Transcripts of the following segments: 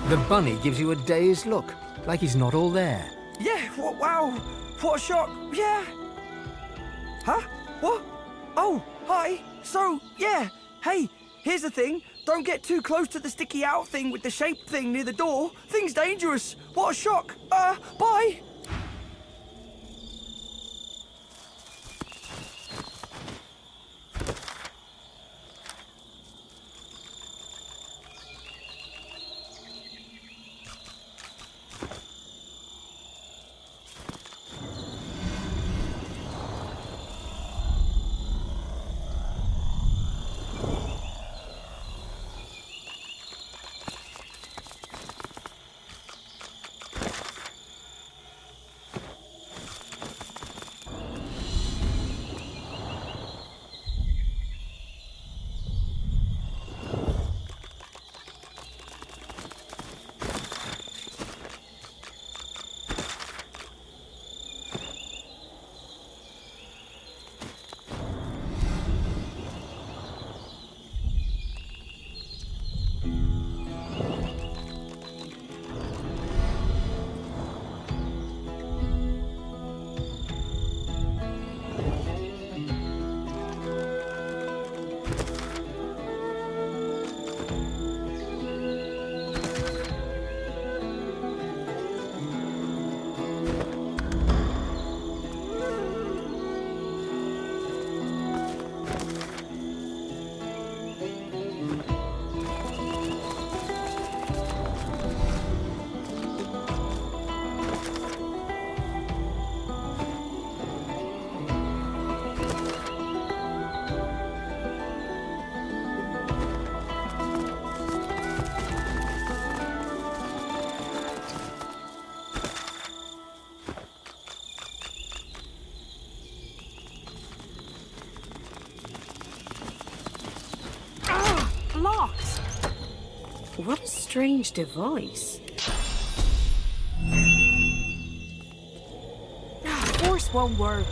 The bunny gives you a dazed look, like he's not all there. Yeah, wow, what a shock, yeah. Huh? What? Oh, hi. So, yeah, hey, here's the thing. Don't get too close to the sticky out thing with the shape thing near the door. Thing's dangerous. What a shock. Bye. Locked! What a strange device. Force won't work.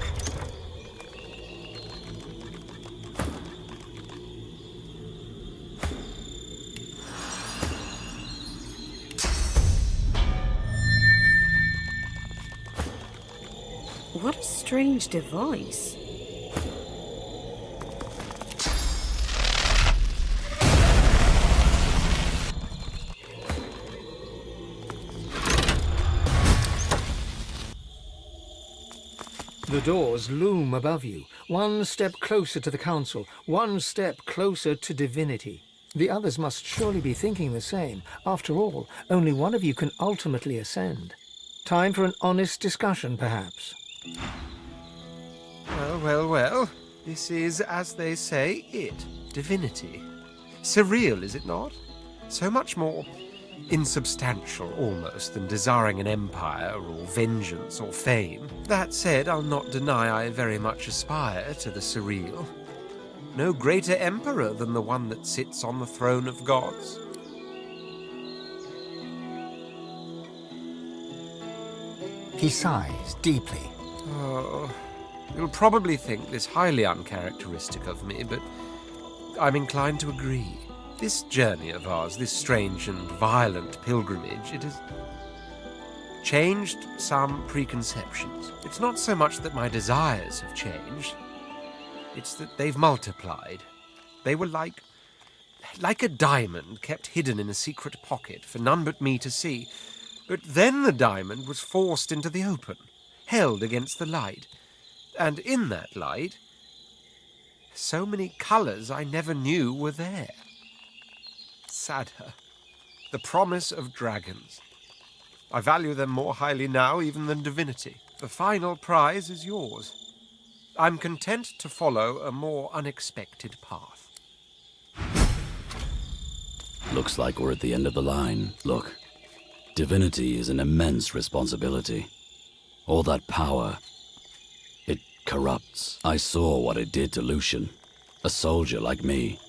What a strange device. The doors loom above you, one step closer to the council, one step closer to divinity. The others must surely be thinking the same. After all, only one of you can ultimately ascend. Time for an honest discussion, perhaps. Well. This is, as they say, it. Divinity. Surreal, is it not? So much more insubstantial, almost, than desiring an empire, or vengeance, or fame. That said, I'll not deny I very much aspire to the surreal. No greater emperor than the one that sits on the throne of gods. He sighs deeply. Oh, you'll probably think this highly uncharacteristic of me, but I'm inclined to agree. This journey of ours, this strange and violent pilgrimage, it has changed some preconceptions. It's not so much that my desires have changed, it's that they've multiplied. They were like a diamond kept hidden in a secret pocket for none but me to see. But then the diamond was forced into the open, held against the light. And in that light, so many colours I never knew were there. Sadder, the promise of dragons. I value them more highly now even than divinity. The final prize is yours. I'm content to follow a more unexpected path. Looks like we're at the end of the line. Look, divinity is an immense responsibility. All that power, it corrupts. I saw what it did to Lucian, a soldier like me.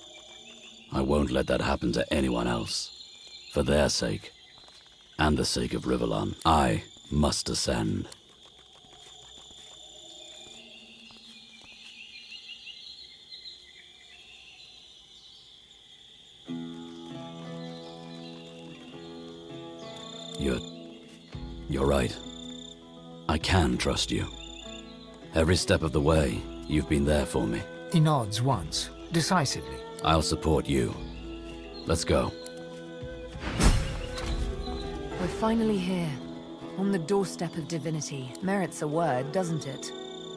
I won't let that happen to anyone else. For their sake, and the sake of Rivellon, I must ascend. You're right. I can trust you. Every step of the way, you've been there for me. He nods once, decisively. I'll support you. Let's go. We're finally here, on the doorstep of Divinity. Merits a word, doesn't it?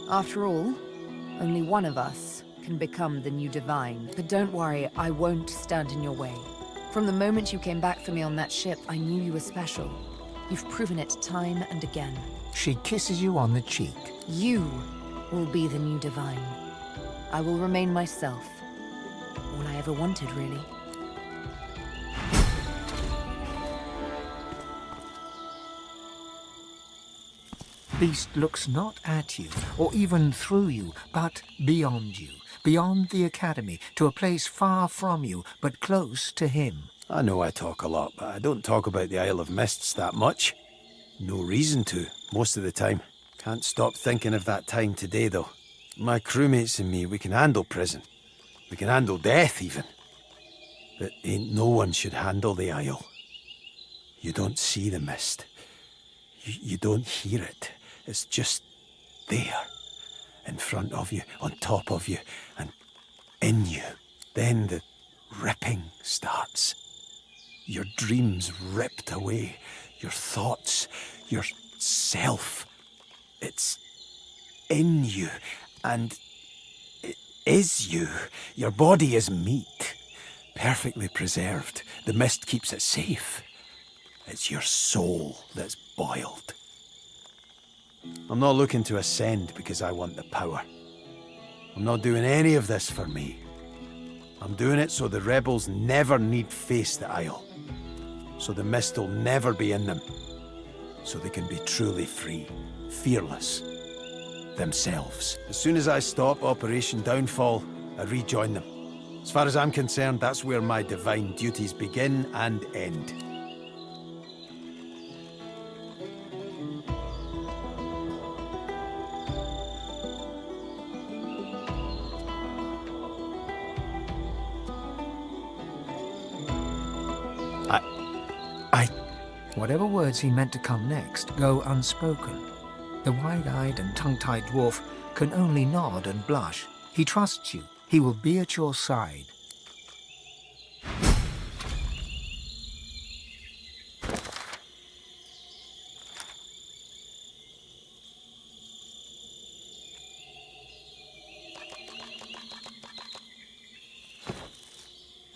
After all, only one of us can become the new Divine. But don't worry, I won't stand in your way. From the moment you came back for me on that ship, I knew you were special. You've proven it time and again. She kisses you on the cheek. You will be the new Divine. I will remain myself. All I ever wanted, really. Beast looks not at you, or even through you, but beyond you. Beyond the Academy, to a place far from you, but close to him. I know I talk a lot, but I don't talk about the Isle of Mists that much. No reason to, most of the time. Can't stop thinking of that time today, though. My crewmates and me, we can handle prison. We can handle death, even. But ain't no one should handle the Isle. You don't see the mist. You don't hear it. It's just there. In front of you, on top of you, and in you. Then the ripping starts. Your dreams ripped away. Your thoughts, your self. It's in you, and it is you. Your body is meat, perfectly preserved. The mist keeps it safe. It's your soul that's boiled. I'm not looking to ascend because I want the power. I'm not doing any of this for me. I'm doing it so the rebels never need face the Isle. So the mist will never be in them. So they can be truly free, fearless, themselves. As soon as I stop Operation Downfall, I rejoin them. As far as I'm concerned, that's where my divine duties begin and end. Whatever words he meant to come next go unspoken. The wide-eyed and tongue-tied dwarf can only nod and blush. He trusts you. He will be at your side.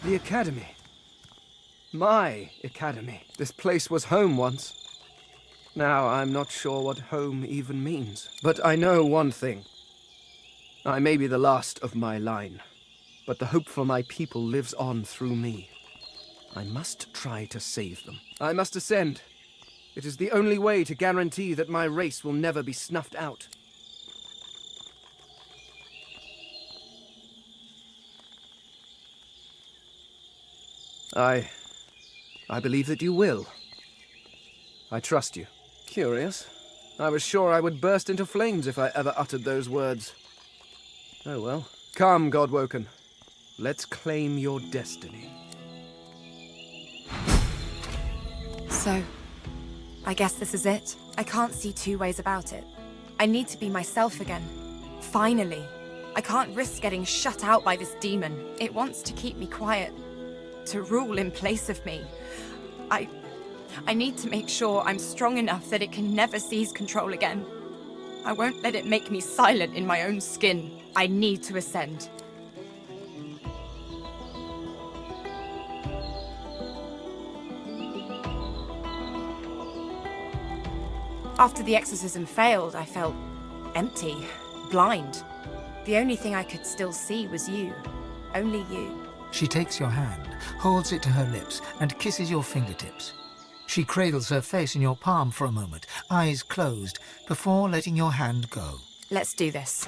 The Academy. My Academy. This place was home once. Now I'm not sure what home even means. But I know one thing. I may be the last of my line, but the hope for my people lives on through me. I must try to save them. I must ascend. It is the only way to guarantee that my race will never be snuffed out. I believe that you will. I trust you. Curious. I was sure I would burst into flames if I ever uttered those words. Oh well. Come, Godwoken. Let's claim your destiny. So, I guess this is it. I can't see two ways about it. I need to be myself again. Finally. I can't risk getting shut out by this demon. It wants to keep me quiet. To rule in place of me. I need to make sure I'm strong enough that it can never seize control again. I won't let it make me silent in my own skin. I need to ascend. After the exorcism failed, I felt empty, blind. The only thing I could still see was you. Only you. She takes your hand, holds it to her lips, and kisses your fingertips. She cradles her face in your palm for a moment, eyes closed, before letting your hand go. Let's do this.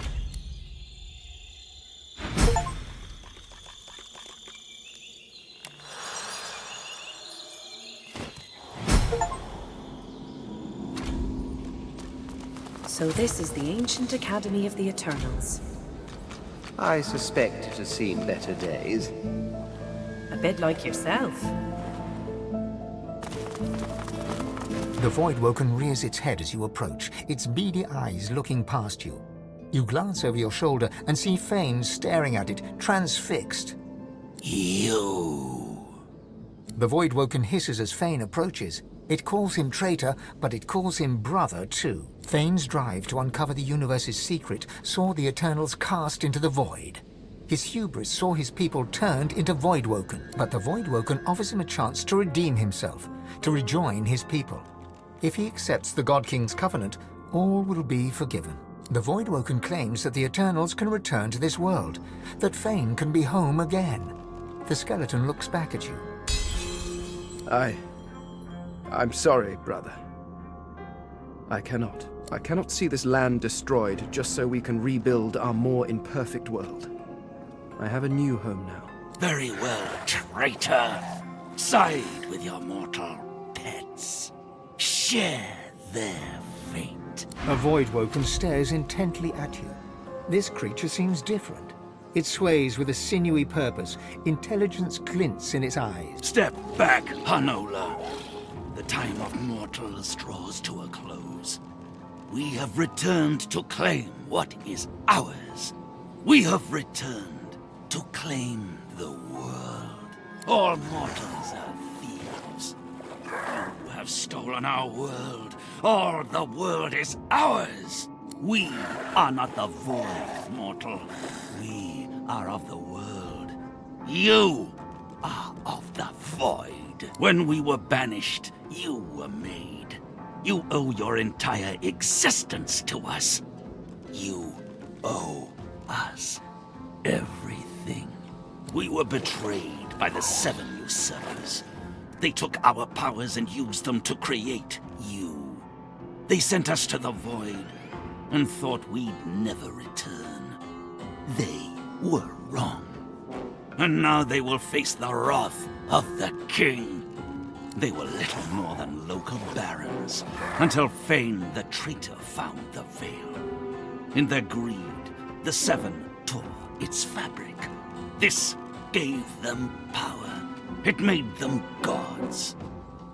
So this is the ancient Academy of the Eternals. I suspect it has seen better days. A bit like yourself. The Voidwoken rears its head as you approach, its beady eyes looking past you. You glance over your shoulder and see Fane staring at it, transfixed. You. The Voidwoken hisses as Fane approaches. It calls him traitor, but it calls him brother too. Fane's drive to uncover the universe's secret saw the Eternals cast into the void. His hubris saw his people turned into Voidwoken, but the Voidwoken offers him a chance to redeem himself, to rejoin his people. If he accepts the God King's covenant, all will be forgiven. The Voidwoken claims that the Eternals can return to this world, that Fane can be home again. The skeleton looks back at you. I'm sorry, brother. I cannot see this land destroyed just so we can rebuild our more imperfect world. I have a new home now. Very well, traitor. Side with your mortal pets. Share their fate. A Voidwoken stares intently at you. This creature seems different. It sways with a sinewy purpose. Intelligence glints in its eyes. Step back, Hanola. The time of mortals draws to a close. We have returned to claim what is ours. We have returned to claim the world. All mortals are thieves. You have stolen our world. All the world is ours. We are not the void, mortal. We are of the world. You are of the void. When we were banished, you were made. You owe your entire existence to us. You owe us everything. We were betrayed by the 7 usurpers. They took our powers and used them to create you. They sent us to the void and thought we'd never return. They were wrong. And now they will face the wrath of the king. They were little more than local barons, until Fane the traitor found the veil. In their greed, the 7 tore its fabric. This gave them power. It made them gods.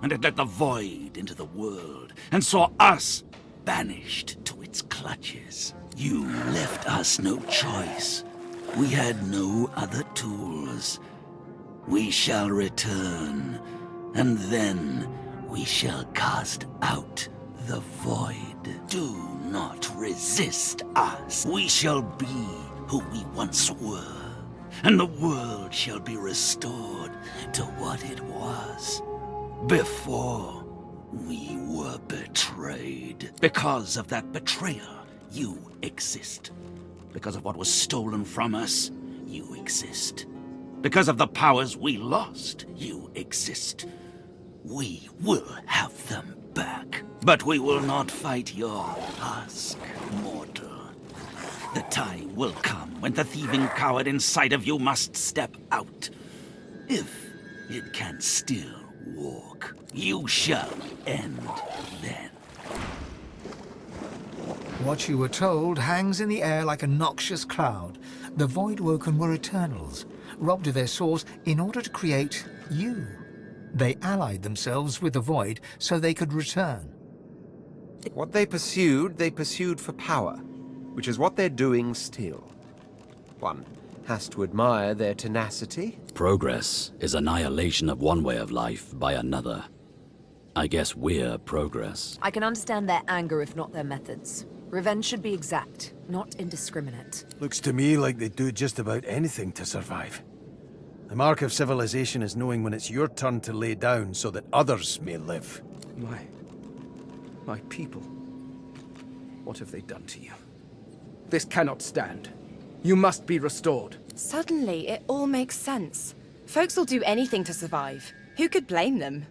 And it let the void into the world, and saw us banished to its clutches. You left us no choice. We had no other tools. We shall return, and then we shall cast out the void. Do not resist us. We shall be who we once were, and the world shall be restored to what it was before we were betrayed. Because of that betrayal, you exist. Because of what was stolen from us, you exist. Because of the powers we lost, you exist. We will have them back. But we will not fight your husk, mortal. The time will come when the thieving coward inside of you must step out. If it can still walk, you shall end then. What you were told hangs in the air like a noxious cloud. The Voidwoken were Eternals, robbed of their source in order to create you. They allied themselves with the Void so they could return. What they pursued for power, which is what they're doing still. One has to admire their tenacity. Progress is annihilation of one way of life by another. I guess we're progress. I can understand their anger if not their methods. Revenge should be exact, not indiscriminate. Looks to me like they do just about anything to survive. The mark of civilization is knowing when it's your turn to lay down so that others may live. My people. What have they done to you? This cannot stand. You must be restored. Suddenly, it all makes sense. Folks will do anything to survive. Who could blame them?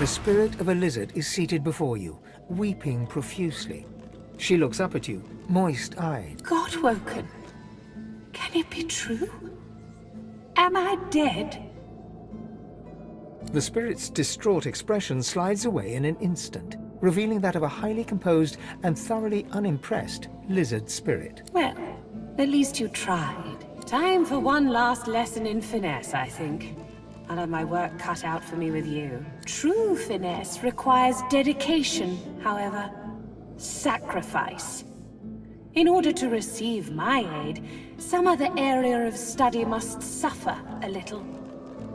The spirit of a lizard is seated before you, weeping profusely. She looks up at you, moist-eyed. God-woken. Can it be true? Am I dead? The spirit's distraught expression slides away in an instant, revealing that of a highly composed and thoroughly unimpressed lizard spirit. Well, at least you tried. Time for one last lesson in finesse, I think. I'll have my work cut out for me with you. True finesse requires dedication, however. Sacrifice. In order to receive my aid, some other area of study must suffer a little.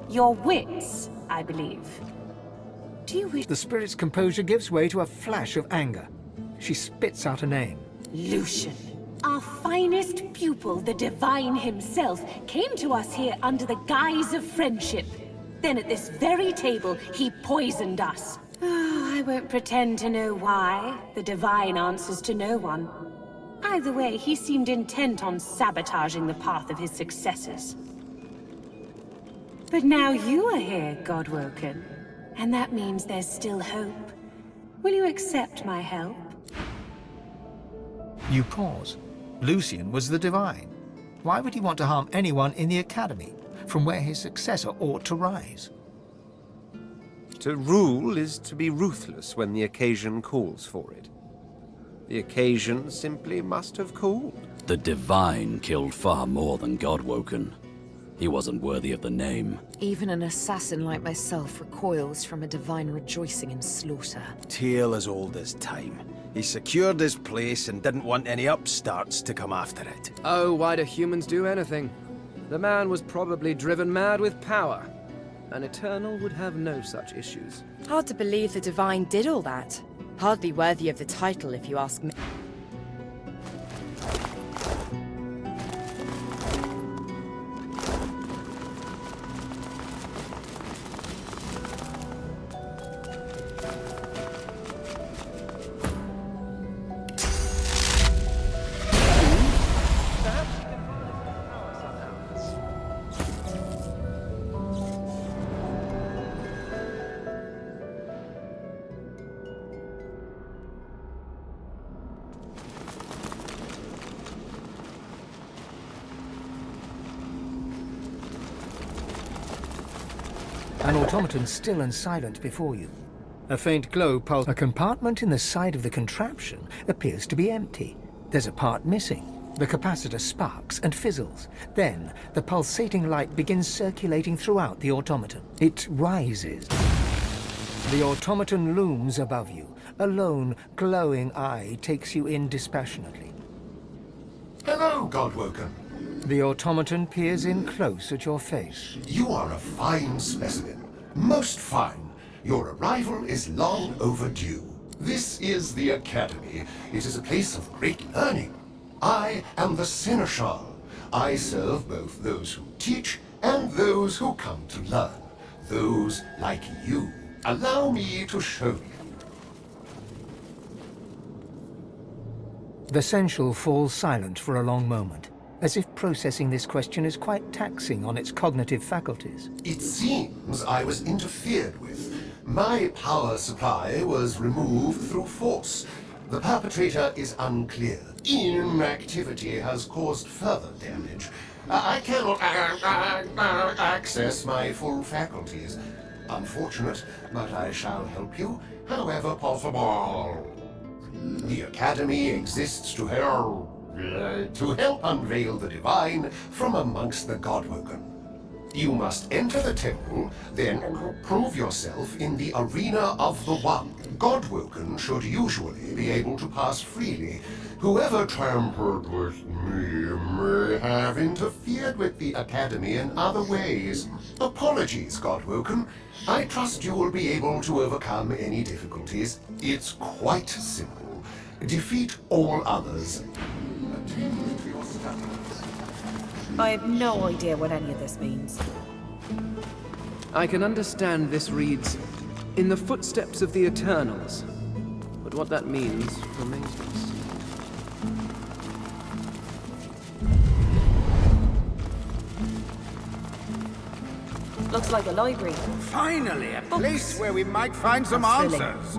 Your wits, I believe. Do you wish— The spirit's composure gives way to a flash of anger. She spits out a name. Lucian. Our finest pupil, the Divine himself, came to us here under the guise of friendship. Then at this very table, he poisoned us. Oh, I won't pretend to know why. The Divine answers to no one. Either way, he seemed intent on sabotaging the path of his successors. But now you are here, Godwoken. And that means there's still hope. Will you accept my help? You pause. Lucian was the Divine. Why would he want to harm anyone in the Academy, from where his successor ought to rise? To rule is to be ruthless when the occasion calls for it. The occasion simply must have called. The Divine killed far more than Godwoken. He wasn't worthy of the name. Even an assassin like myself recoils from a divine rejoicing in slaughter. Tale as old as time. He secured his place and didn't want any upstarts to come after it. Oh, why do humans do anything? The man was probably driven mad with power. An Eternal would have no such issues. Hard to believe the Divine did all that. Hardly worthy of the title, if you ask me. An automaton still and silent before you. A faint glow pulses. A compartment in the side of the contraption appears to be empty. There's a part missing. The capacitor sparks and fizzles. Then, the pulsating light begins circulating throughout the automaton. It rises. The automaton looms above you. A lone, glowing eye takes you in dispassionately. Hello, Godwoken. The automaton peers in close at your face. You are a fine specimen. Most fine. Your arrival is long overdue. This is the Academy. It is a place of great learning. I am the Seneschal. I serve both those who teach and those who come to learn. Those like you. Allow me to show you. The Sensual falls silent for a long moment, as if processing this question is quite taxing on its cognitive faculties. It seems I was interfered with. My power supply was removed through force. The perpetrator is unclear. Inactivity has caused further damage. I cannot access my full faculties. Unfortunate, but I shall help you however possible. The Academy exists to help unveil the Divine from amongst the Godwoken. You must enter the temple, then prove yourself in the arena of the One. Godwoken should usually be able to pass freely. Whoever tampered with me may have interfered with the Academy in other ways. Apologies, Godwoken. I trust you will be able to overcome any difficulties. It's quite simple. Defeat all others. Attend to your studies. I have no idea what any of this means. I can understand this reads, "In the footsteps of the Eternals." But what that means remains to be seen. Looks like a library. Finally, a place where we might find some Thrilling. answers.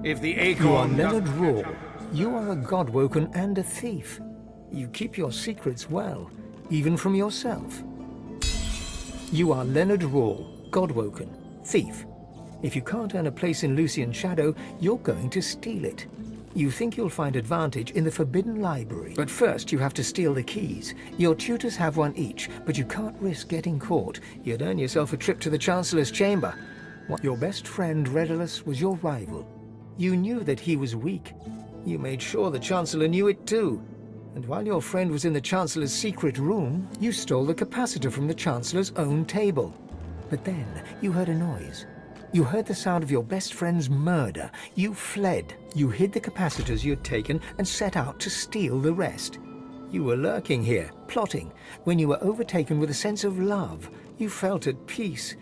If the You are acorn Leonard doesn't- Rawl. You are a godwoken and a thief. You keep your secrets well, even from yourself. You are Leonard Rawl, godwoken, thief. If you can't earn a place in Lucian's shadow, you're going to steal it. You think you'll find advantage in the Forbidden Library. But first, you have to steal the keys. Your tutors have one each, but you can't risk getting caught. You'd earn yourself a trip to the Chancellor's chamber. Your best friend, Redulus, was your rival. You knew that he was weak. You made sure the Chancellor knew it too. And while your friend was in the Chancellor's secret room, you stole the capacitor from the Chancellor's own table. But then, you heard a noise. You heard the sound of your best friend's murder. You fled. You hid the capacitors you'd taken and set out to steal the rest. You were lurking here, plotting, when you were overtaken with a sense of love. You felt at peace.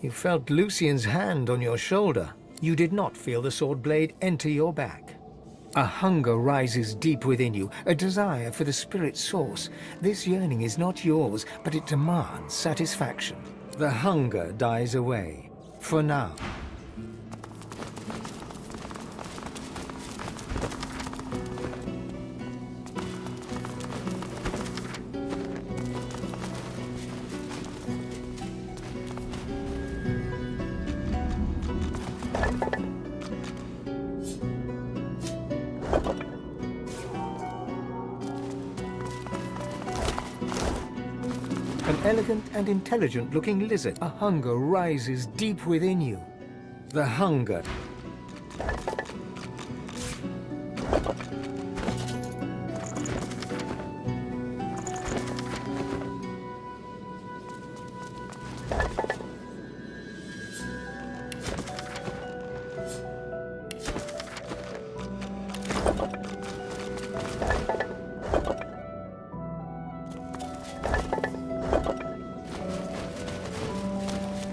You felt Lucian's hand on your shoulder. You did not feel the sword blade enter your back. A hunger rises deep within you, a desire for the spirit source. This yearning is not yours, but it demands satisfaction. The hunger dies away. For now. An elegant and intelligent-looking lizard. A hunger rises deep within you. The hunger.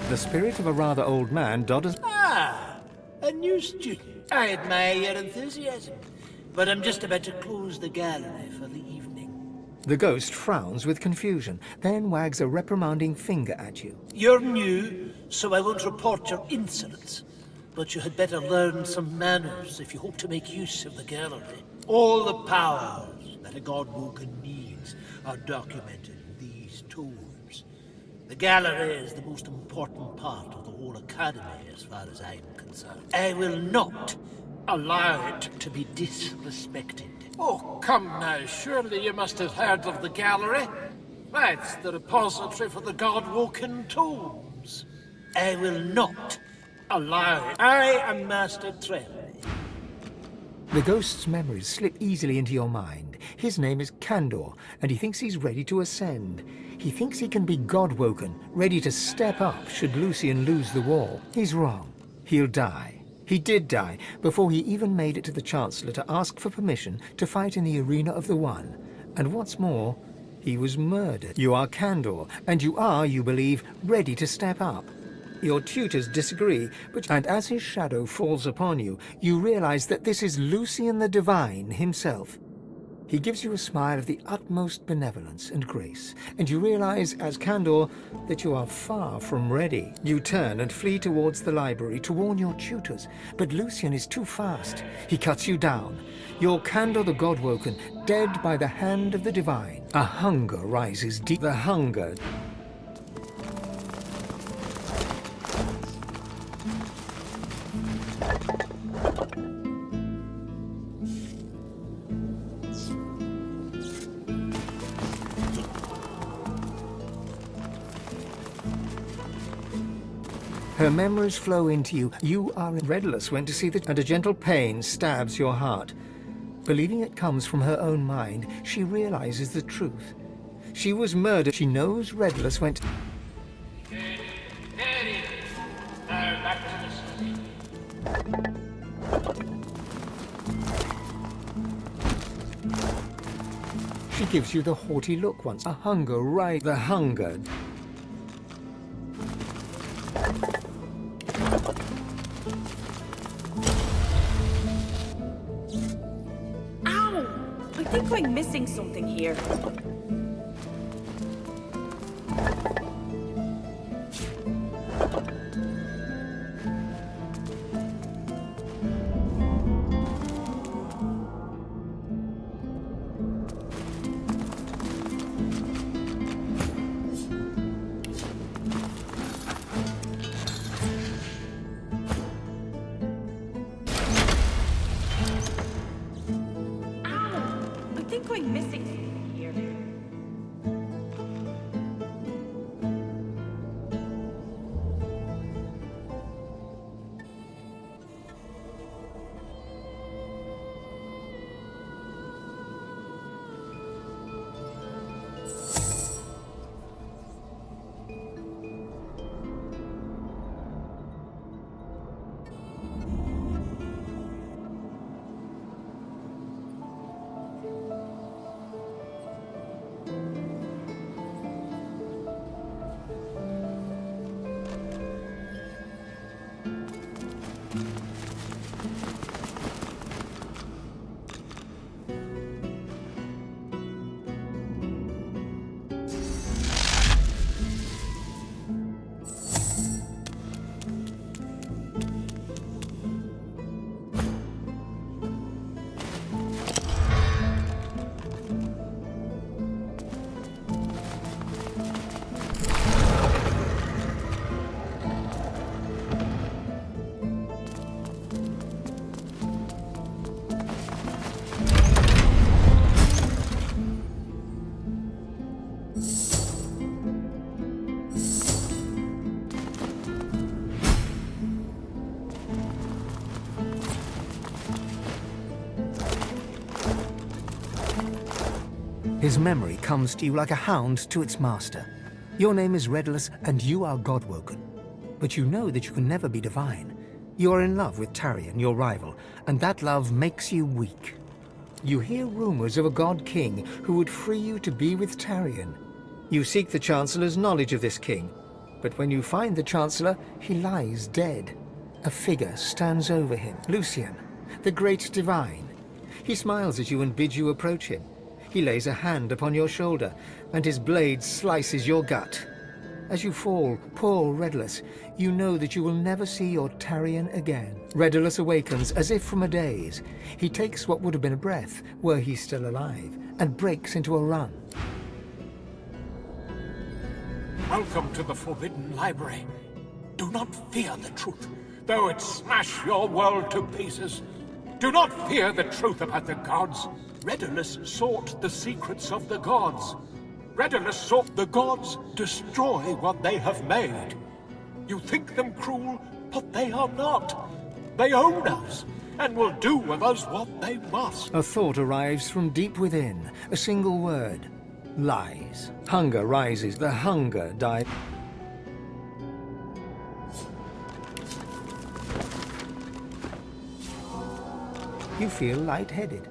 The spirit of a rather old man dodders. Ah, a new student. I admire your enthusiasm, but I'm just about to close the gallery for the evening. The ghost frowns with confusion, then wags a reprimanding finger at you. You're new, so I won't report your insolence, but you had better learn some manners if you hope to make use of the gallery. All the powers that a godwoken needs are documented in these tomes. The gallery is the most important part of the whole academy as far as I'm concerned. I will not allow it to be disrespected. Oh, come now, surely you must have heard of the gallery. That's the repository for the godwoken tomes. I will not allow it. I am Master Trell. The ghost's memories slip easily into your mind. His name is Candor, and he thinks he's ready to ascend. He thinks he can be godwoken, ready to step up should Lucian lose the war. He's wrong. He'll die. He did die before he even made it to the Chancellor to ask for permission to fight in the Arena of the One. And what's more, he was murdered. You are Candor, and you are, you believe, ready to step up. Your tutors disagree, and as his shadow falls upon you, you realize that this is Lucian the Divine himself. He gives you a smile of the utmost benevolence and grace, and you realize, as Candor, that you are far from ready. You turn and flee towards the library to warn your tutors, but Lucian is too fast. He cuts you down. You're Candor the Godwoken, dead by the hand of the Divine. A hunger rises deep. The hunger. Her memories flow into you. You are Redulus went to see that, and a gentle pain stabs your heart. Believing it comes from her own mind, she realizes the truth. She was murdered. She knows Redulus went. She gives you the haughty look once. A hunger, right? The hunger. Ow! I think I'm missing something here. His memory comes to you like a hound to its master. Your name is Redulus, and you are Godwoken. But you know that you can never be divine. You are in love with Tarion, your rival, and that love makes you weak. You hear rumors of a god king who would free you to be with Tarion. You seek the Chancellor's knowledge of this king, but when you find the Chancellor, he lies dead. A figure stands over him, Lucian, the great divine. He smiles at you and bids you approach him. He lays a hand upon your shoulder, and his blade slices your gut. As you fall, poor Redulus, you know that you will never see your Tarion again. Redulus awakens as if from a daze. He takes what would have been a breath, were he still alive, and breaks into a run. Welcome to the Forbidden Library. Do not fear the truth, though it smash your world to pieces. Do not fear the truth about the gods. Redulus sought the secrets of the gods. Redulus sought the gods destroy what they have made. You think them cruel, but they are not. They own us, and will do with us what they must. A thought arrives from deep within, a single word. Lies. Hunger rises, the hunger dies. You feel lightheaded.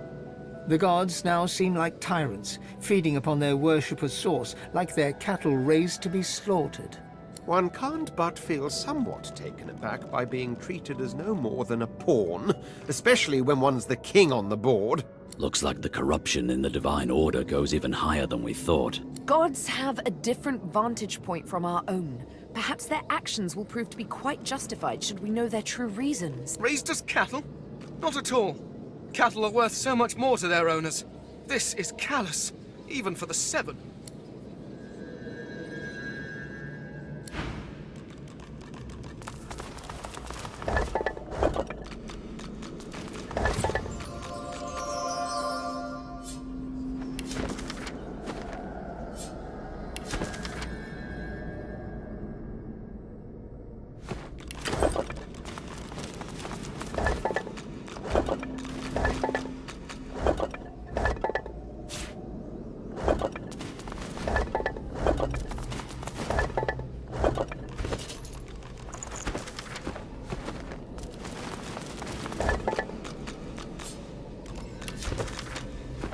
The gods now seem like tyrants, feeding upon their worshippers' source, like their cattle raised to be slaughtered. One can't but feel somewhat taken aback by being treated as no more than a pawn, especially when one's the king on the board. Looks like the corruption in the Divine Order goes even higher than we thought. Gods have a different vantage point from our own. Perhaps their actions will prove to be quite justified should we know their true reasons. Raised as cattle? Not at all. Cattle are worth so much more to their owners. This is callous, even for the Seven.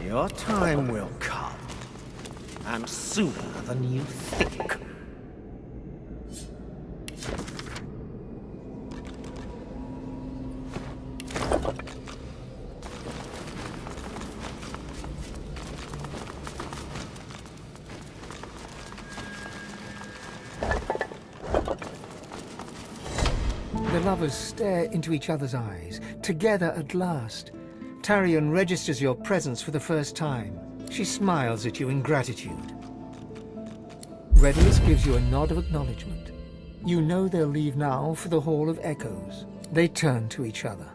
Your time will come, and sooner than you think. The lovers stare into each other's eyes, together at last. Tarion registers your presence for the first time. She smiles at you in gratitude. Redulus gives you a nod of acknowledgement. You know they'll leave now for the Hall of Echoes. They turn to each other.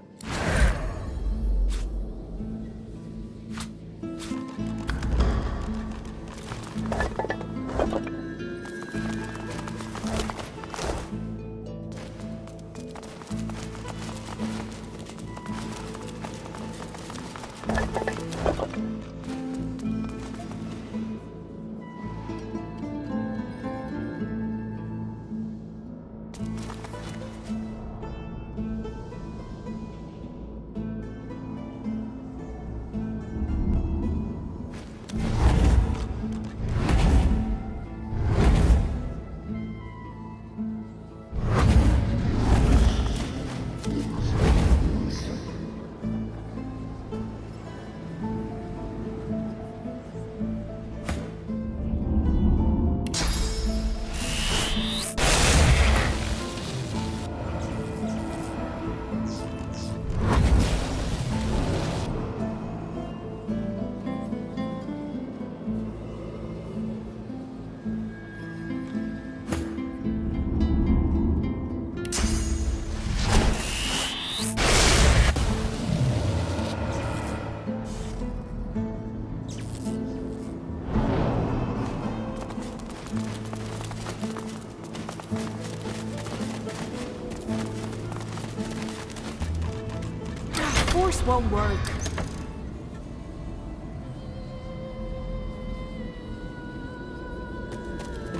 Force won't work.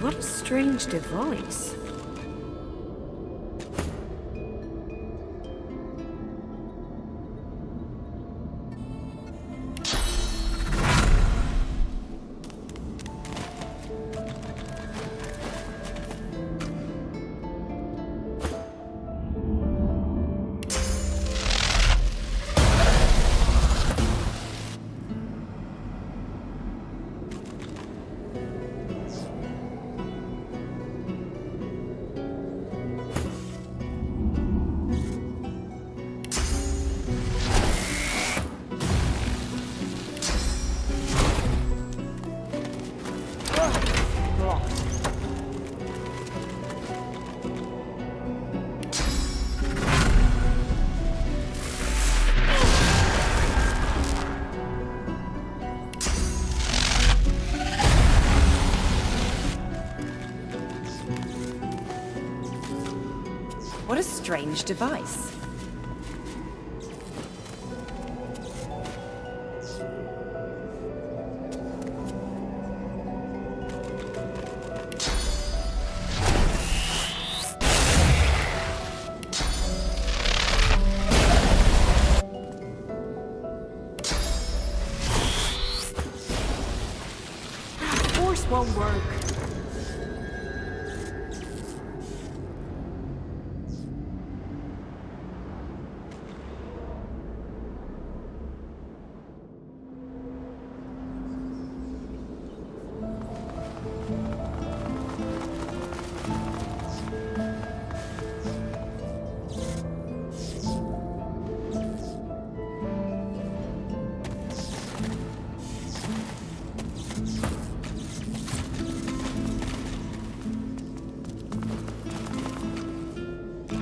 What a strange device. What a strange device. Force won't work.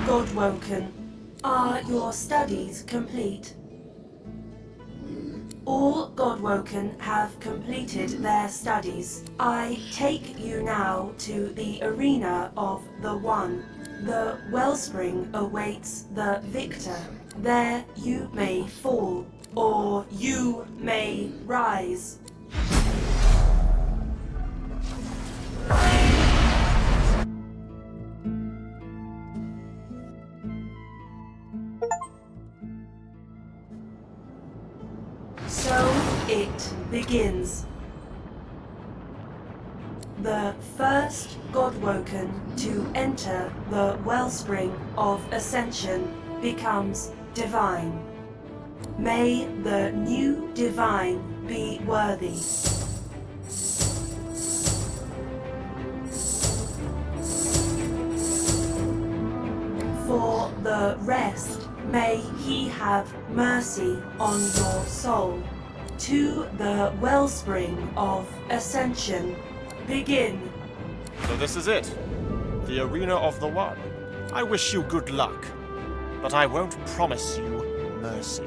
Godwoken, are your studies complete? All Godwoken have completed their studies. I take you now to the arena of the One. The wellspring awaits the victor. There you may fall, or you may rise. So it begins. The first Godwoken to enter the wellspring of ascension becomes divine. May the new divine be worthy. For the rest, may he have mercy on your soul. To the wellspring of ascension, begin. So this is it. The arena of the One. I wish you good luck, but I won't promise you mercy.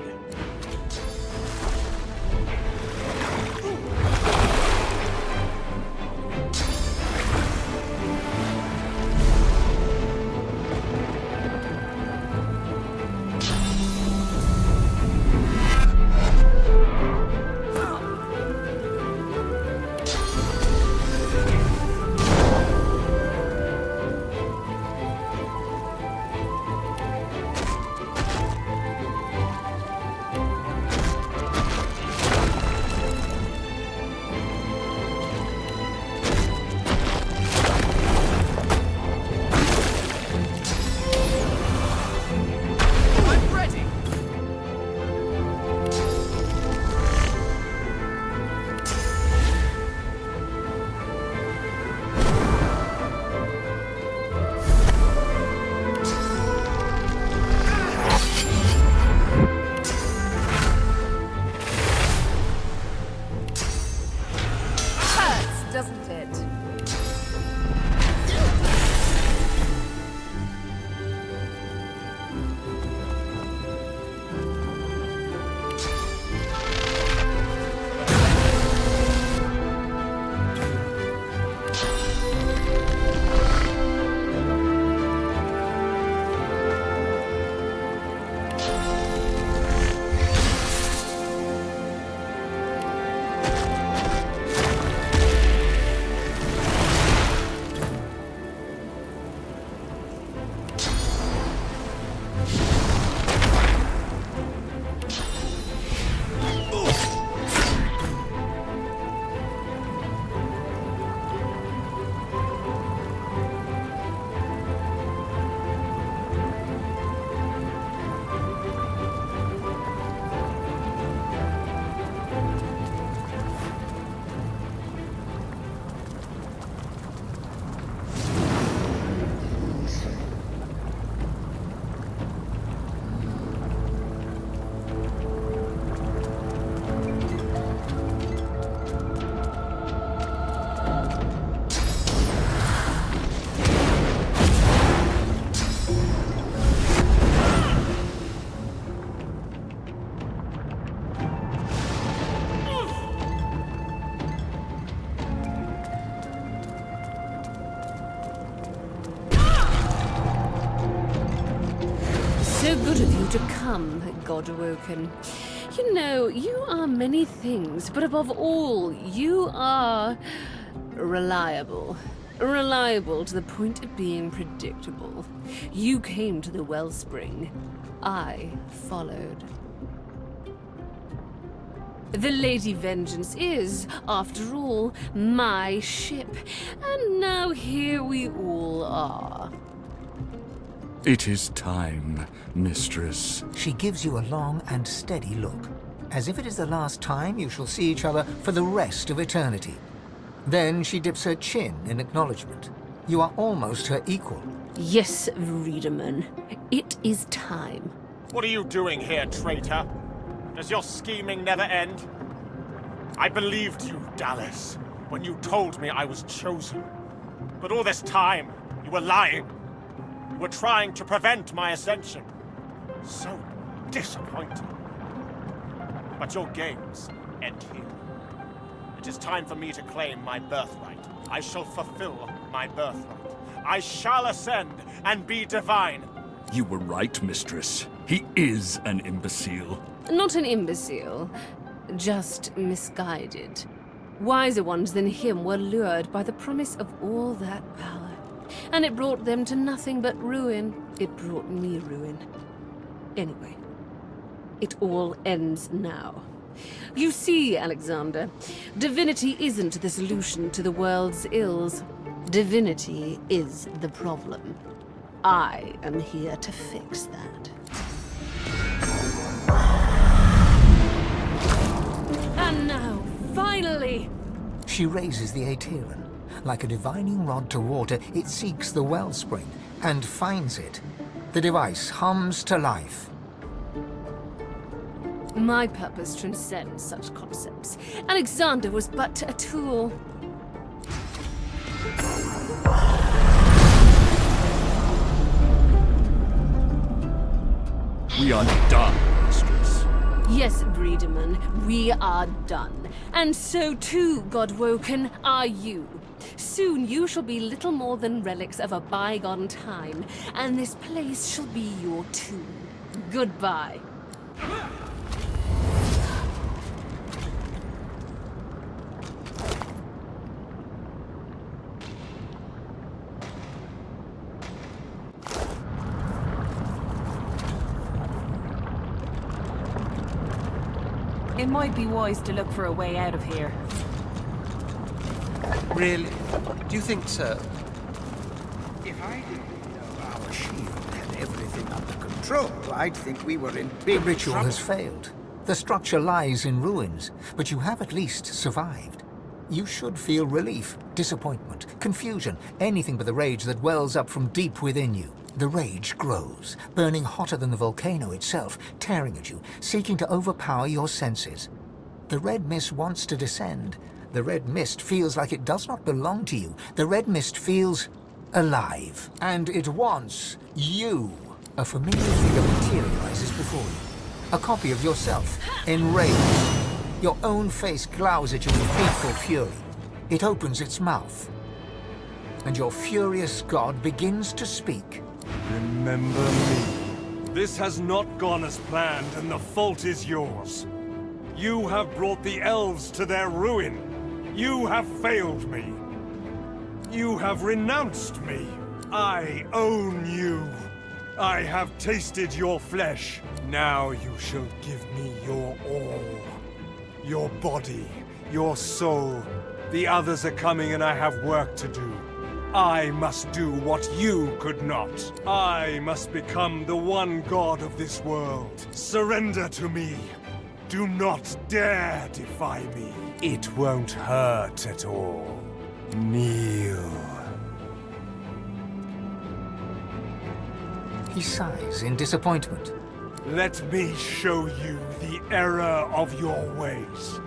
So good of you to come, God-awoken. You know, you are many things, but above all, you are reliable. Reliable to the point of being predictable. You came to the wellspring. I followed. The Lady Vengeance is, after all, my ship. And now here we all are. It is time, mistress. She gives you a long and steady look, as if it is the last time you shall see each other for the rest of eternity. Then she dips her chin in acknowledgement. You are almost her equal. Yes, Wiedemann. It is time. What are you doing here, traitor? Does your scheming never end? I believed you, Dallas, when you told me I was chosen. But all this time, you were lying. You were trying to prevent my ascension. So disappointing. But your games end here. It is time for me to claim my birthright. I shall fulfill my birthright. I shall ascend and be divine. You were right, mistress. He is an imbecile. Not an imbecile, just misguided. Wiser ones than him were lured by the promise of all that power. And it brought them to nothing but ruin. It brought me ruin. Anyway, it all ends now. You see, Alexander, divinity isn't the solution to the world's ills. Divinity is the problem. I am here to fix that. And now, finally! She raises the Aeteran. Like a divining rod to water, it seeks the wellspring and finds it. The device hums to life. My purpose transcends such concepts. Alexander was but a tool. We are done, mistress. Yes, Wiedemann, we are done. And so too, Godwoken, are you. Soon you shall be little more than relics of a bygone time, and this place shall be your tomb. Goodbye. It might be wise to look for a way out of here. Really? Do you think so? If I didn't know our shield had everything under control, I'd think we were in big The ritual trouble. has failed. The structure lies in ruins, but you have at least survived. You should feel relief, disappointment, confusion, anything but the rage that wells up from deep within you. The rage grows, burning hotter than the volcano itself, tearing at you, seeking to overpower your senses. The red mist wants to descend. The red mist feels like it does not belong to you. The red mist feels alive. And it wants you. A familiar figure materializes before you. A copy of yourself, enraged. Your own face glowers at you with hateful fury. It opens its mouth. And your furious god begins to speak. Remember me. This has not gone as planned, and the fault is yours. You have brought the elves to their ruin. You have failed me. You have renounced me. I own you. I have tasted your flesh. Now you shall give me your all. Your body, your soul. The others are coming and I have work to do. I must do what you could not. I must become the one god of this world. Surrender to me. Do not dare defy me. It won't hurt at all. Kneel. He sighs in disappointment. Let me show you the error of your ways.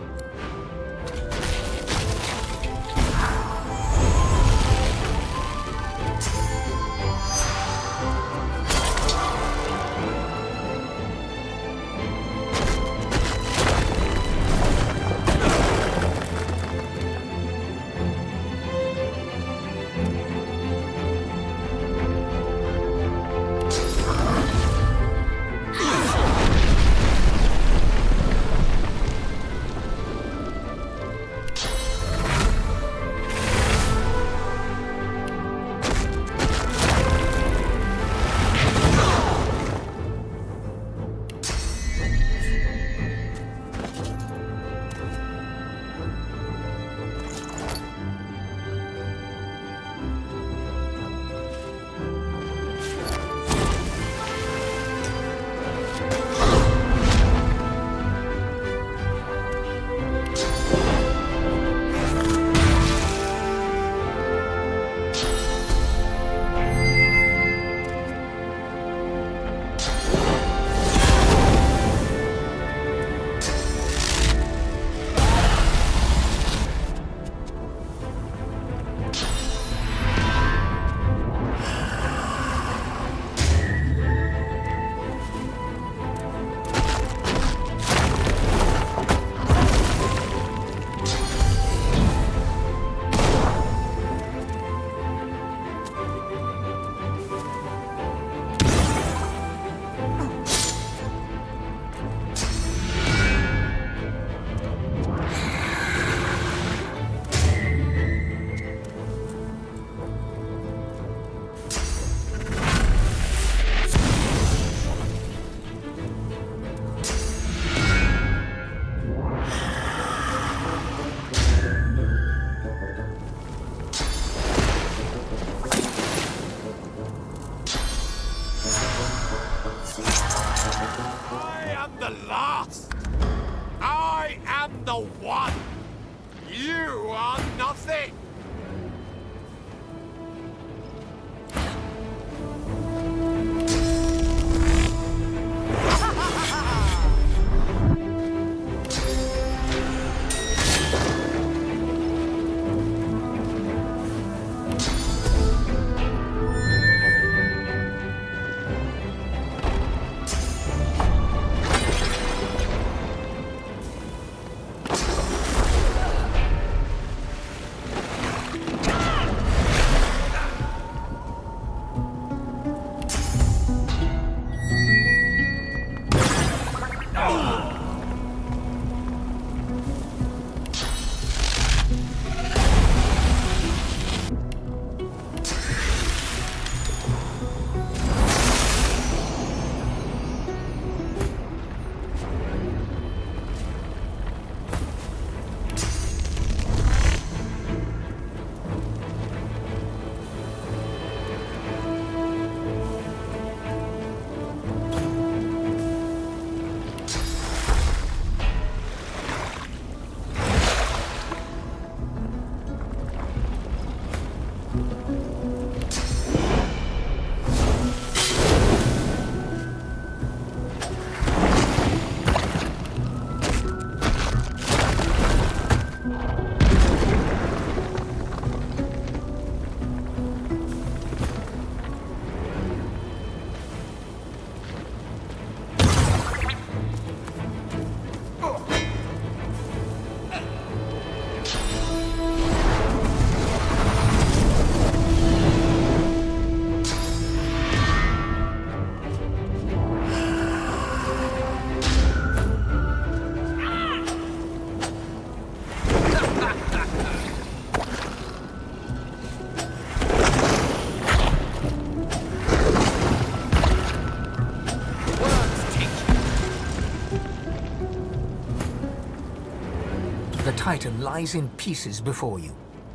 titan lies in pieces before you.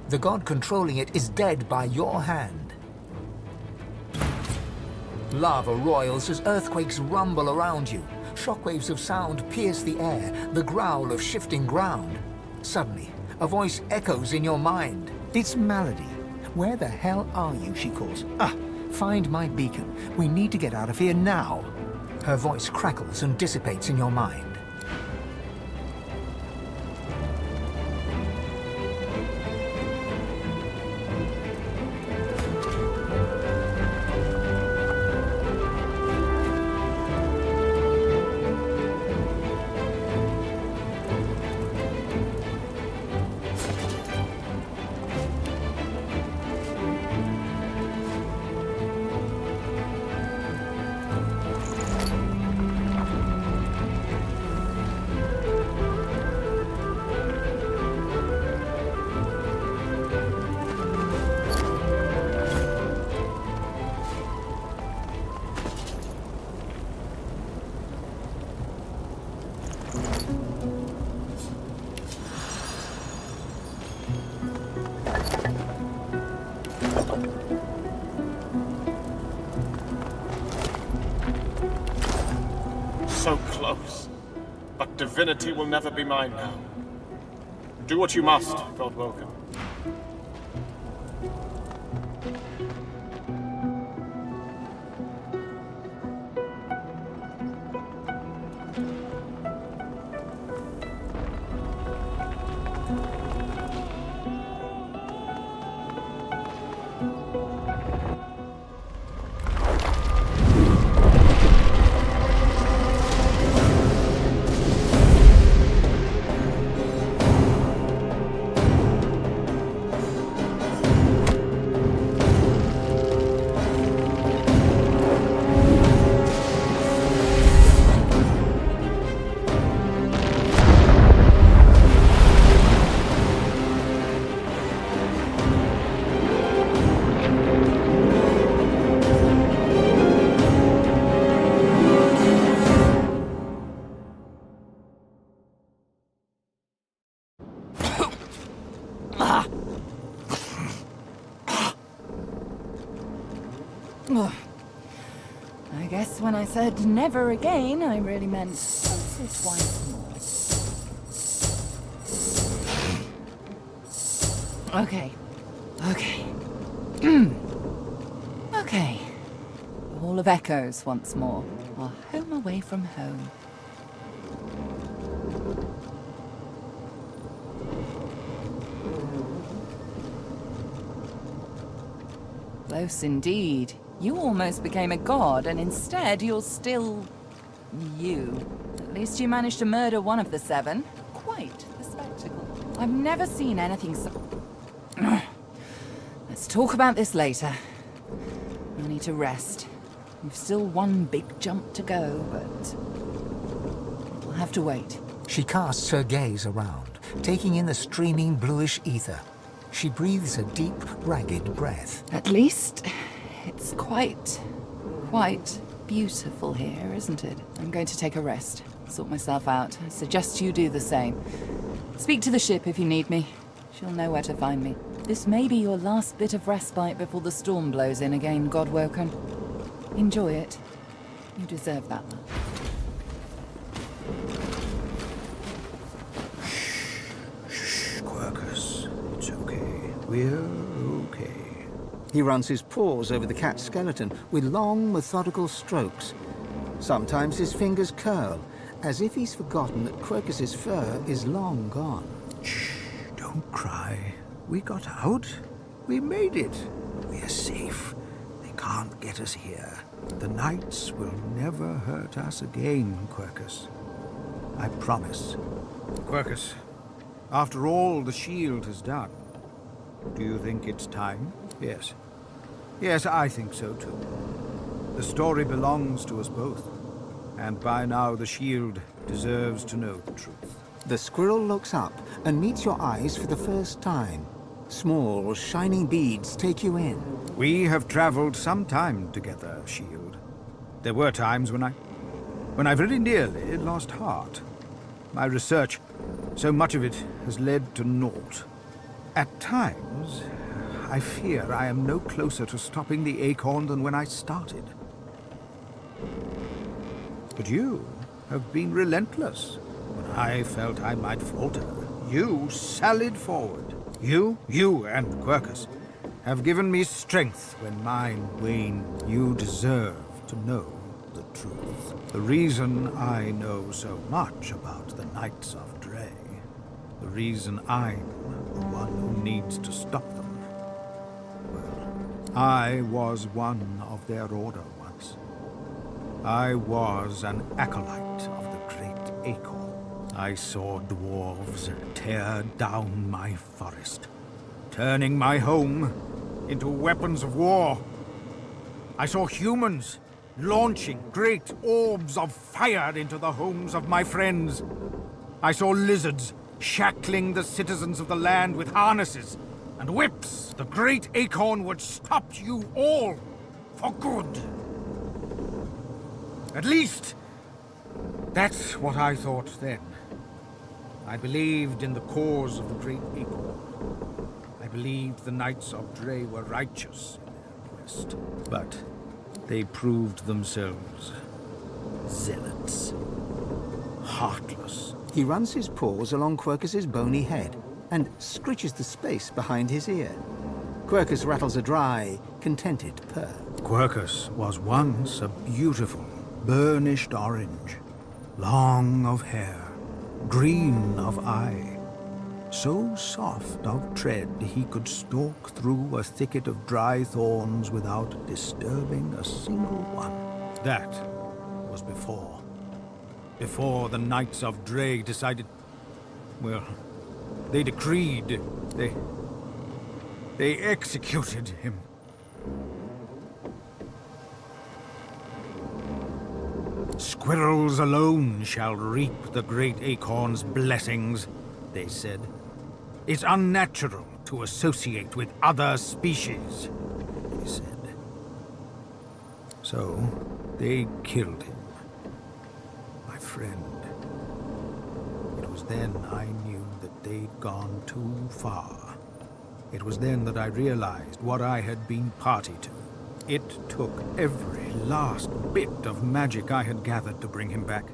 The god controlling it is dead by your hand. Lava roils as earthquakes rumble around you. Shockwaves of sound pierce the air, the growl of shifting ground. Suddenly, a voice echoes in your mind. It's Malady. Where the hell are you, she calls. Ah, find my beacon. We need to get out of here now. Her voice crackles and dissipates in your mind. So close. But divinity will never be mine now. Do what you must, God Woken. I guess when I said never again, I really meant once or twice more. Okay. Okay. Hall of Echoes once more. Our home away from home. Close indeed. You almost became a god, and instead you're still... you. At least you managed to murder one of the 7. Quite the spectacle. I've never seen anything so... Let's talk about this later. I need to rest. We've still one big jump to go, but... we'll have to wait. She casts her gaze around, taking in the streaming bluish ether. She breathes a deep, ragged breath. At least, it's quite beautiful here, isn't it? I'm going to take a rest, sort myself out. I suggest you do the same. Speak to the ship if you need me. She'll know where to find me. This may be your last bit of respite before the storm blows in again, Godwoken. Enjoy it. You deserve that much. We're okay. He runs his paws over the cat's skeleton with long, methodical strokes. Sometimes his fingers curl, as if he's forgotten that Quercus's fur is long gone. Shh, don't cry. We got out. We made it. We are safe. They can't get us here. The Knights will never hurt us again, Quercus. I promise. Quercus, after all the shield has done, do you think it's time? Yes. Yes, I think so too. The story belongs to us both. And by now the shield deserves to know the truth. The squirrel looks up and meets your eyes for the first time. Small, shining beads take you in. We have traveled some time together, Shield. There were times when I very nearly lost heart. my research, so much of it has led to naught. At times, I fear I am no closer to stopping the acorn than when I started. But you have been relentless. When I felt I might falter, you sallied forward. You and Quercus have given me strength when mine waned. You deserve to know the truth. The reason I know so much about the Knights of Dre, the reason I'm the one who needs to stop them. Well, I was one of their order once. I was an acolyte of the great acorn. I saw dwarves tear down my forest, turning my home into weapons of war. I saw humans launching great orbs of fire into the homes of my friends. I saw lizards shackling the citizens of the land with harnesses and whips. The great acorn would stop you all for good. At least, that's what I thought then. I believed in the cause of the great acorn. I believed the Knights of Dre were righteous in their quest. But they proved themselves zealots. Heartless. He runs his paws along Quercus's bony head and scritches the space behind his ear. Quercus rattles a dry, contented purr. Quercus was once a beautiful, burnished orange, long of hair, green of eye, so soft of tread he could stalk through a thicket of dry thorns without disturbing a single one. That was before the Knights of Dre decided, well, they decreed, they executed him. Squirrels alone shall reap the great acorn's blessings, they said. It's unnatural to associate with other species, they said. So, they killed him. My friend. It was then I knew that they'd gone too far. It was then that I realized what I had been party to. It took every last bit of magic I had gathered to bring him back.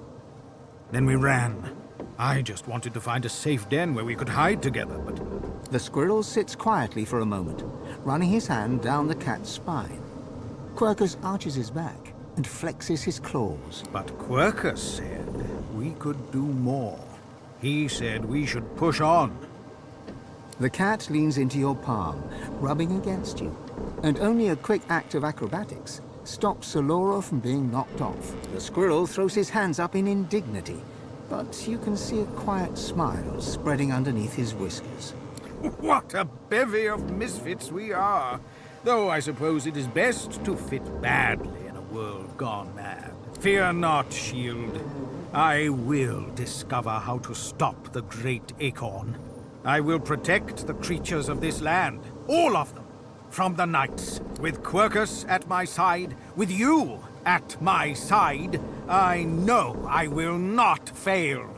Then we ran. I just wanted to find a safe den where we could hide together, but... The squirrel sits quietly for a moment, running his hand down the cat's spine. Quercus arches his back and flexes his claws. But Quercus said we could do more. He said we should push on. The cat leans into your palm, rubbing against you, and only a quick act of acrobatics stops Solora from being knocked off. The squirrel throws his hands up in indignity, but you can see a quiet smile spreading underneath his whiskers. What a bevy of misfits we are! Though I suppose it is best to fit badly in a world gone mad. Fear not, Shield. I will discover how to stop the great acorn. I will protect the creatures of this land, all of them, from the Knights. With Quercus at my side, with you at my side, I know I will not fail.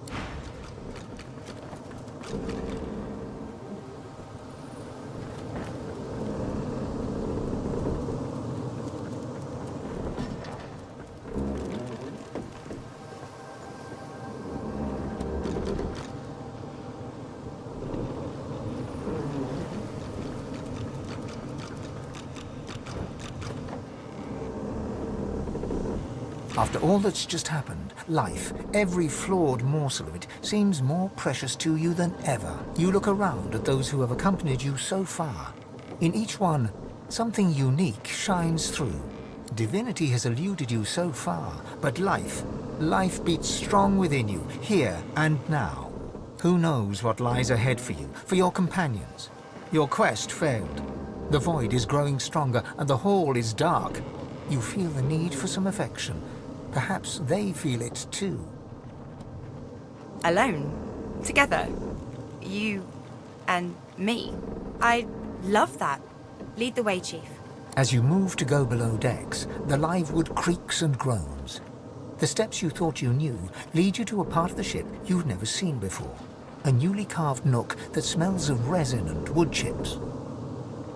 After all that's just happened, life, every flawed morsel of it, seems more precious to you than ever. You look around at those who have accompanied you so far. In each one, something unique shines through. Divinity has eluded you so far, but life beats strong within you, here and now. Who knows what lies ahead for you, for your companions? Your quest failed. The void is growing stronger, and the hall is dark. You feel the need for some affection. Perhaps they feel it too. Alone? Together? You and me? I love that. Lead the way, Chief. As you move to go below decks, the live wood creaks and groans. The steps you thought you knew lead you to a part of the ship you've never seen before. A newly carved nook that smells of resin and wood chips.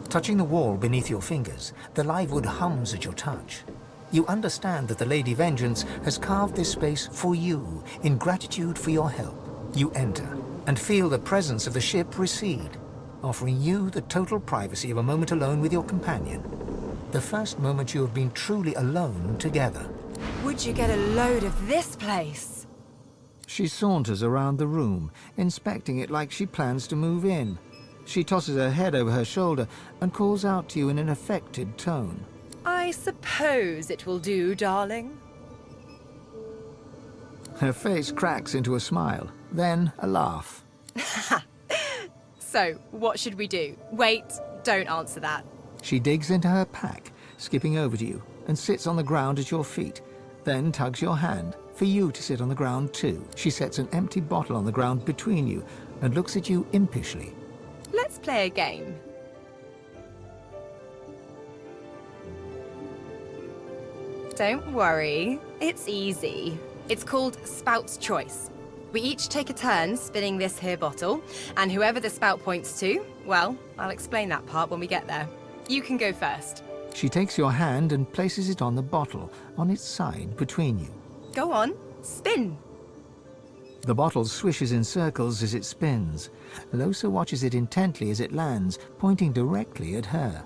Touching the wall beneath your fingers, the live wood hums at your touch. You understand that the Lady Vengeance has carved this space for you in gratitude for your help. You enter and feel the presence of the ship recede, offering you the total privacy of a moment alone with your companion. The first moment you have been truly alone together. Would you get a load of this place? She saunters around the room, inspecting it like she plans to move in. She tosses her head over her shoulder and calls out to you in an affected tone. I suppose it will do, darling. Her face cracks into a smile, then a laugh. So, what should we do? Wait, don't answer that. She digs into her pack, skipping over to you, and sits on the ground at your feet, then tugs your hand, for you to sit on the ground too. She sets an empty bottle on the ground between you and looks at you impishly. Let's play a game. Don't worry, it's easy. It's called Spout's Choice. We each take a turn spinning this here bottle, and whoever the spout points to, well, I'll explain that part when we get there. You can go first. She takes your hand and places it on the bottle, on its side between you. Go on, spin. The bottle swishes in circles as it spins. Lohse watches it intently as it lands, pointing directly at her.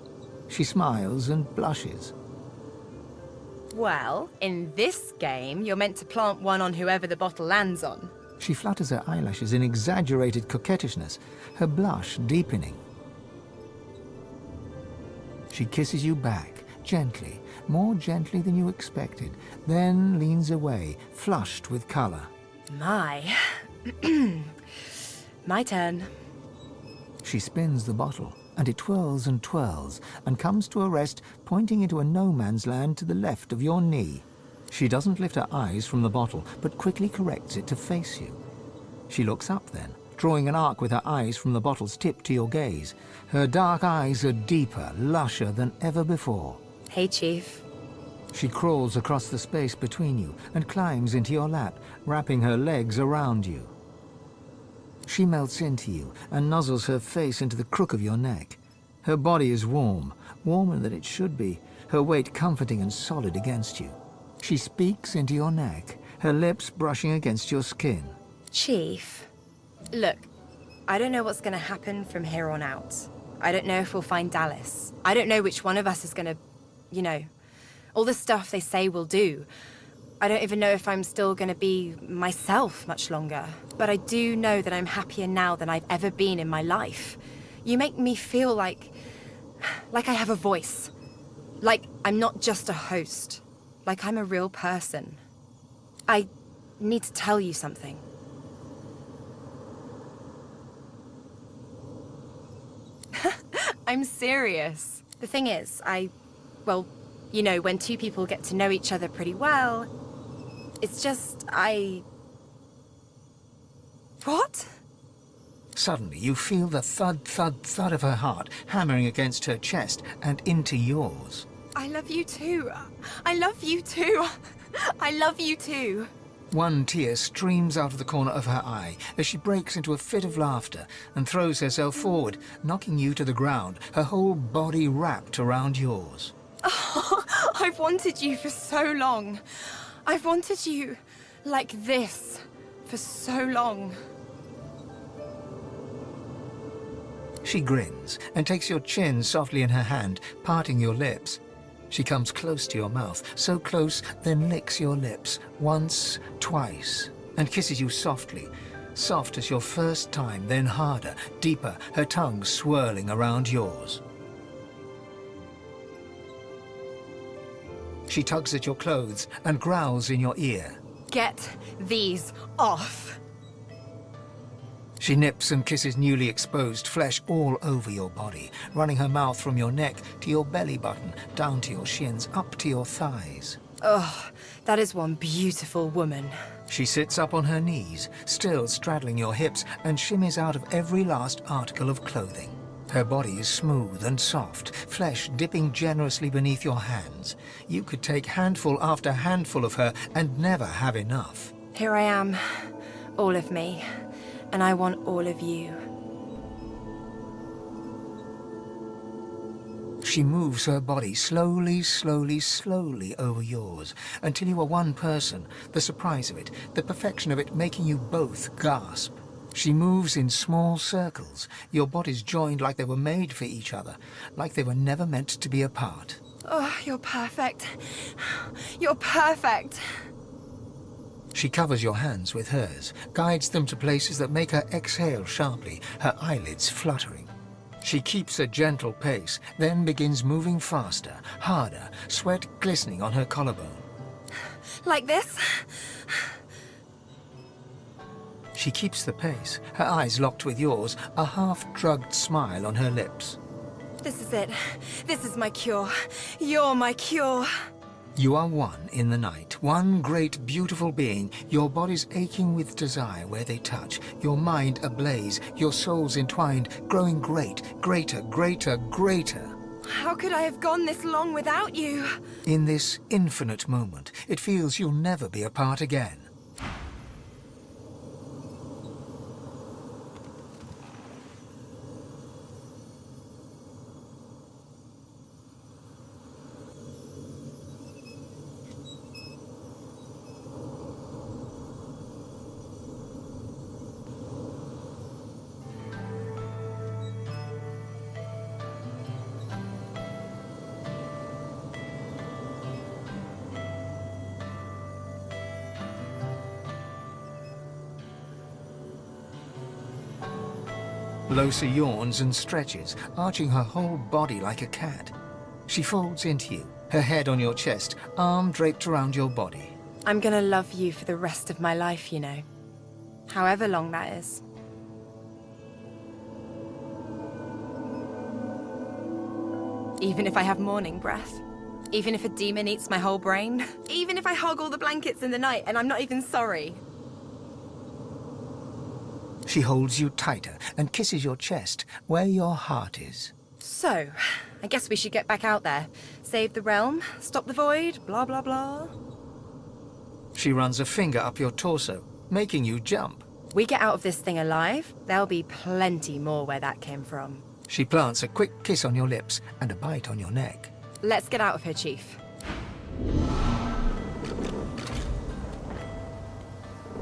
She smiles and blushes. Well, in this game, you're meant to plant one on whoever the bottle lands on. She flutters her eyelashes in exaggerated coquettishness, her blush deepening. She kisses you back, gently, more gently than you expected, then leans away, flushed with color. My turn. She spins the bottle, and it twirls and twirls, and comes to a rest, pointing into a no-man's land to the left of your knee. She doesn't lift her eyes from the bottle, but quickly corrects it to face you. She looks up then, drawing an arc with her eyes from the bottle's tip to your gaze. Her dark eyes are deeper, lusher than ever before. Hey, Chief. She crawls across the space between you and climbs into your lap, wrapping her legs around you. She melts into you and nuzzles her face into the crook of your neck. Her body is warm, warmer than it should be, her weight comforting and solid against you. She speaks into your neck, her lips brushing against your skin. Chief, look, I don't know what's going to happen from here on out. I don't know if we'll find Dallas. I don't know which one of us is going to, you know, all the stuff they say we'll do. I don't even know if I'm still going to be myself much longer. But I do know that I'm happier now than I've ever been in my life. You make me feel like I have a voice. Like I'm not just a host. Like I'm a real person. I need to tell you something. I'm serious. The thing is, well, you know, when two people get to know each other pretty well, it's just, What? Suddenly, you feel the thud, thud, thud of her heart hammering against her chest and into yours. I love you too. I love you too. I love you too. One tear streams out of the corner of her eye as she breaks into a fit of laughter and throws herself forward, knocking you to the ground, her whole body wrapped around yours. Oh, I've wanted you for so long. I've wanted you like this for so long. She grins and takes your chin softly in her hand, parting your lips. She comes close to your mouth, so close, then licks your lips, once, twice, and kisses you softly, soft as your first time, then harder, deeper, her tongue swirling around yours. She tugs at your clothes and growls in your ear. Get these off. She nips and kisses newly exposed flesh all over your body, running her mouth from your neck to your belly button, down to your shins, up to your thighs. Oh, that is one beautiful woman. She sits up on her knees, still straddling your hips, and shimmies out of every last article of clothing. Her body is smooth and soft, flesh dipping generously beneath your hands. You could take handful after handful of her and never have enough. Here I am, all of me, and I want all of you. She moves her body slowly, slowly, slowly over yours, until you are one person, the surprise of it, the perfection of it making you both gasp. She moves in small circles, your bodies joined like they were made for each other, like they were never meant to be apart. Oh, you're perfect. You're perfect. She covers your hands with hers, guides them to places that make her exhale sharply, her eyelids fluttering. She keeps a gentle pace, then begins moving faster, harder, sweat glistening on her collarbone. Like this? She keeps the pace, her eyes locked with yours, a half-drugged smile on her lips. This is it. This is my cure. You're my cure. You are one in the night, one great beautiful being, your bodies aching with desire where they touch, your mind ablaze, your souls entwined, growing great, greater, greater, greater. How could I have gone this long without you? In this infinite moment, it feels you'll never be apart again. Lohse yawns and stretches, arching her whole body like a cat. She folds into you, her head on your chest, arm draped around your body. I'm gonna love you for the rest of my life, you know. However long that is. Even if I have morning breath. Even if a demon eats my whole brain. Even if I hog all the blankets in the night and I'm not even sorry. She holds you tighter and kisses your chest, where your heart is. So, I guess we should get back out there. Save the realm, stop the void, blah blah blah. She runs a finger up your torso, making you jump. We get out of this thing alive, there'll be plenty more where that came from. She plants a quick kiss on your lips and a bite on your neck. Let's get out of here, Chief.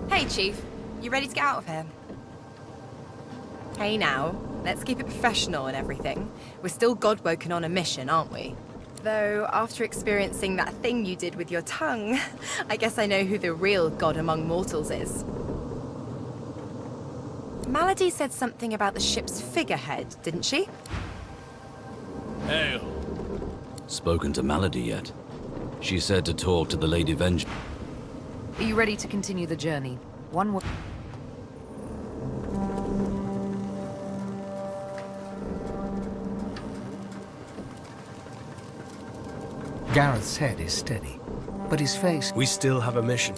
Hey, Chief. You ready to get out of here? Hey now, let's keep it professional and everything. We're still God-woken on a mission, aren't we? Though, after experiencing that thing you did with your tongue, I guess I know who the real god among mortals is. Malady said something about the ship's figurehead, didn't she? Hail. Spoken to Malady yet? She said to talk to the Lady Vengeance. Are you ready to continue the journey? One more. Gareth's head is steady, but his face... We still have a mission.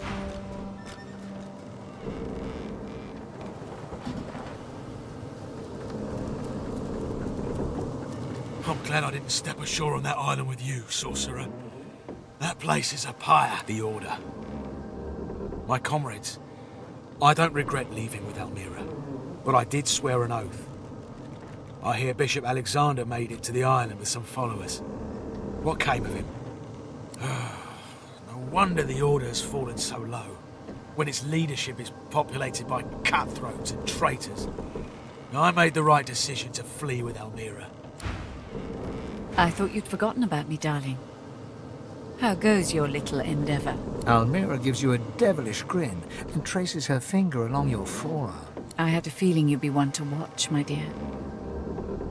I'm glad I didn't step ashore on that island with you, sorcerer. That place is a pyre. The Order. My comrades, I don't regret leaving with Almira, but I did swear an oath. I hear Bishop Alexander made it to the island with some followers. What came of him? No wonder the Order has fallen so low, when its leadership is populated by cutthroats and traitors. I made the right decision to flee with Almira. I thought you'd forgotten about me, darling. How goes your little endeavor? Almira gives you a devilish grin and traces her finger along your forearm. I had a feeling you'd be one to watch, my dear.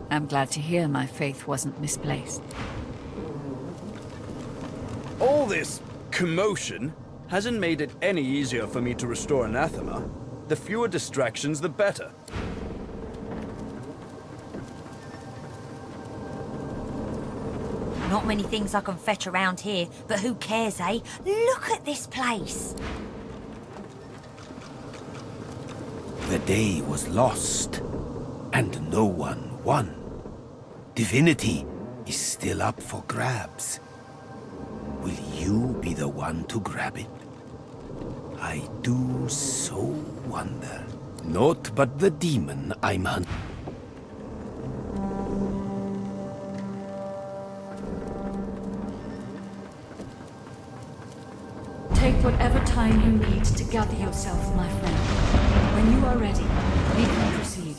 I'm glad to hear my faith wasn't misplaced. All this commotion hasn't made it any easier for me to restore anathema. The fewer distractions, the better. Not many things I can fetch around here, but who cares, eh? Look at this place! The day was lost, and no one won. Divinity is still up for grabs. Will you be the one to grab it? I do so wonder. Naught but the demon I'm hunting. Take whatever time you need to gather yourself, my friend. When you are ready, we can proceed.